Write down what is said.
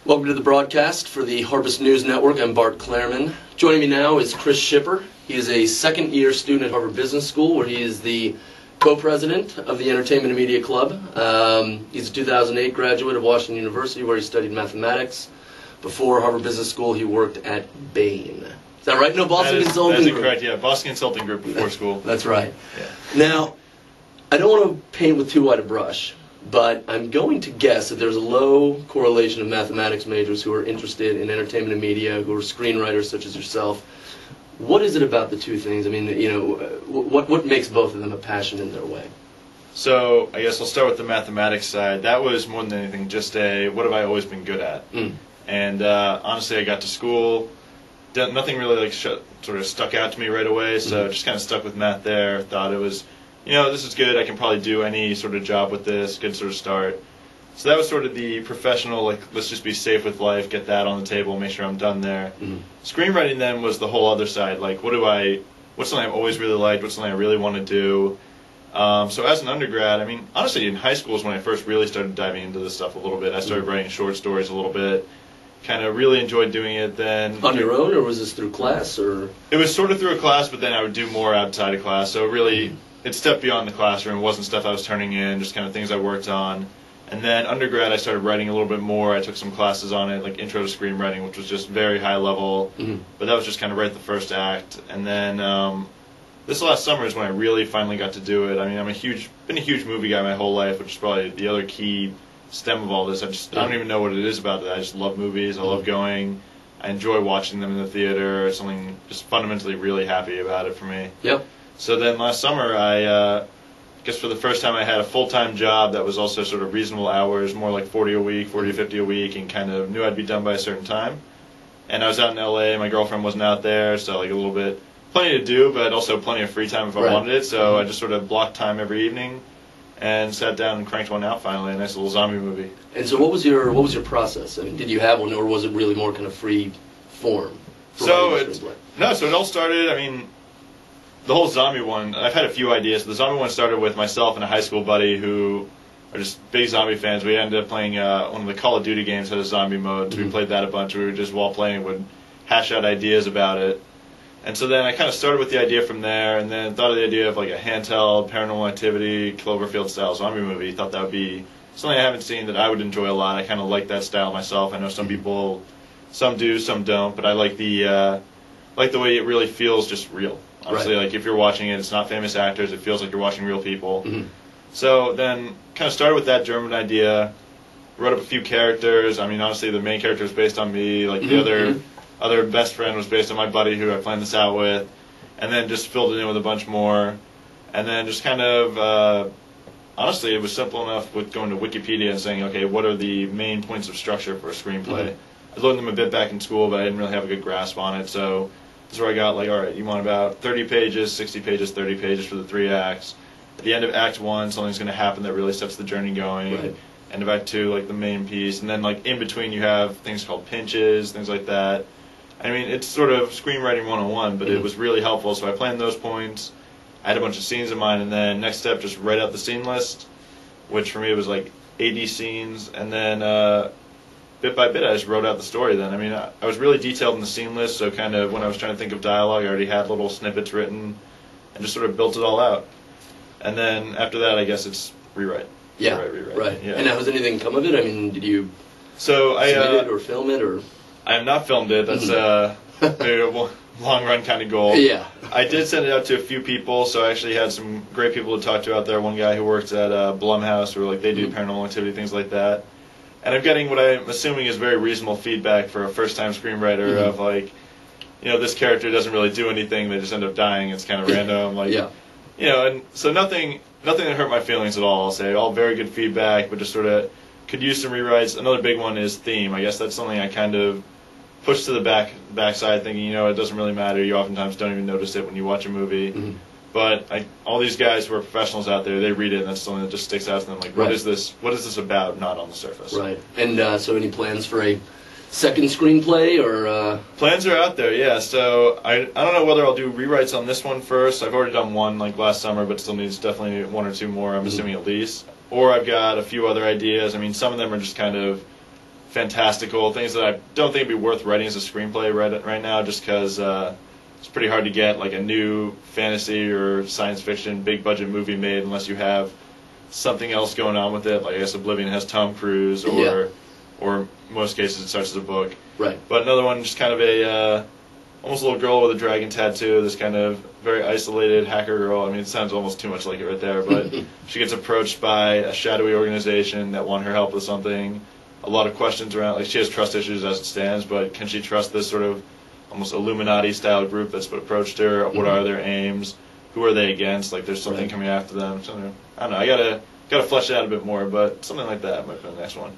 Welcome to the broadcast for the Harvest News Network. I'm Bart Clairman. Joining me now is Chris Schipper. He is a second-year student at Harvard Business School, where he is the co-president of the Entertainment and Media Club. He's a 2008 graduate of Washington University, where he studied mathematics. Before Harvard Business School, he worked at Bain. Is that right? No, Boston Consulting Group. That's correct, yeah. Boston Consulting Group before school. That's right. Yeah. Now, I don't want to paint with too wide a brush, but I'm going to guess that there's a low correlation of mathematics majors who are interested in entertainment and media, who are screenwriters such as yourself. What is it about the two things? I mean, what makes both of them a passion in their way? So, I guess I'll start with the mathematics side. That was more than anything just what have I always been good at? And honestly, I got to school, nothing really sort of stuck out to me right away, so just kind of stuck with math there. Thought it was, this is good. I can probably do any sort of job with this. Good sort of start. So that was sort of the professional, let's just be safe with life, get that on the table, make sure I'm done there. Screenwriting then was the whole other side. What's something I've always really liked? What's something I really want to do? So as an undergrad, I mean, honestly, in high school is when I first really started diving into this stuff a little bit. I started writing short stories a little bit. Kind of really enjoyed doing it then. On your own, or was this through class, or? It was sort of through a class, but then I would do more outside of class. So really, it stepped beyond the classroom. It wasn't stuff I was turning in, just kind of things I worked on. And then undergrad, I started writing a little bit more. I took some classes on it, like Intro to Screenwriting, which was just very high level. But that was just kind of right at the first act. And then this last summer is when I really finally got to do it. I mean, been a huge movie guy my whole life, which is probably the other key stem of all this. I don't even know what it is about it. I just love movies. I love going. I enjoy watching them in the theater. It's something just fundamentally really happy about it for me. Yep. So then last summer, I guess for the first time I had a full-time job that was also sort of reasonable hours, more like 40 a week, 40 to 50 a week, and kind of knew I'd be done by a certain time. And I was out in LA. My girlfriend wasn't out there, so a little bit, plenty to do, but also plenty of free time if I wanted it. So I just sort of blocked time every evening and sat down and cranked one out finally, a nice little zombie movie. And so what was your process? I mean, did you have one, or was it really more kind of free form? So it all started, I mean, the whole zombie one, I've had a few ideas. The zombie one started with myself and a high school buddy who are just big zombie fans. We ended up playing one of the Call of Duty games had a zombie mode, so we played that a bunch. We were just, while playing, would hash out ideas about it. And so then I kind of started with the idea from there, and then thought of the idea of a handheld, Paranormal Activity, Cloverfield-style zombie movie. Thought that would be something I haven't seen that I would enjoy a lot. I kind of like that style myself. I know some people, some do, some don't, but I like the way it really feels just real. Honestly, if you're watching it, it's not famous actors. It feels like you're watching real people. So then kind of started with that German idea, wrote up a few characters. I mean, honestly, the main character is based on me. The other best friend was based on my buddy who I planned this out with, and then just filled it in with a bunch more, and then just kind of, honestly, it was simple enough with going to Wikipedia and saying, okay, what are the main points of structure for a screenplay? I learned them a bit back in school, but I didn't really have a good grasp on it, so that's where I got, all right, you want about 30 pages, 60 pages, 30 pages for the 3 acts. At the end of Act 1, something's going to happen that really sets the journey going. End of Act 2, the main piece, and then, in between you have things called pinches, things like that. I mean, it's sort of screenwriting 101, but it was really helpful. So I planned those points. I had a bunch of scenes in mind, and then next step, just write out the scene list, which for me was 80 scenes, and then bit by bit I just wrote out the story then. I mean, I was really detailed in the scene list, so kind of when I was trying to think of dialogue, I already had little snippets written, and just sort of built it all out. And then after that, I guess it's rewrite. Rewrite. Yeah. And now, has anything come of it? I mean, did you submit it or film it, or? I have not filmed it. That's a long run kind of goal. Yeah. I did send it out to a few people, so I actually had some great people to talk to out there. One guy who works at Blumhouse, where they do Paranormal Activity, things like that. And I'm getting what I'm assuming is very reasonable feedback for a first-time screenwriter of this character doesn't really do anything. They just end up dying. It's kind of random. And so nothing that hurt my feelings at all. I'll say all very good feedback, but just sort of could use some rewrites. Another big one is theme. I guess that's something I kind of pushed to the backside, thinking, it doesn't really matter. You oftentimes don't even notice it when you watch a movie. But all these guys who are professionals out there, they read it, and that's something that just sticks out to them. What is this? What is this about? Not on the surface. Right. And so, any plans for a second screenplay, or? Plans are out there, yeah. So I don't know whether I'll do rewrites on this one first. I've already done one last summer, but still needs definitely 1 or 2 more. I'm assuming at least. Or I've got a few other ideas. I mean, some of them are just kind of fantastical things that I don't think would be worth writing as a screenplay right now, just because it's pretty hard to get like a new fantasy or science fiction big budget movie made unless you have something else going on with it. Like I guess Oblivion has Tom Cruise, or in most cases it starts as a book. Right. But another one, just kind of a almost a little girl with a dragon tattoo. This kind of very isolated hacker girl. I mean, it sounds almost too much like it right there, but she gets approached by a shadowy organization that want her help with something. A lot of questions around, like she has trust issues as it stands, but can she trust this sort of almost Illuminati-style group that's approached her? What are their aims? Who are they against? Like, there's something coming after them. So, I don't know. I gotta flesh it out a bit more, but something like that might be the next one.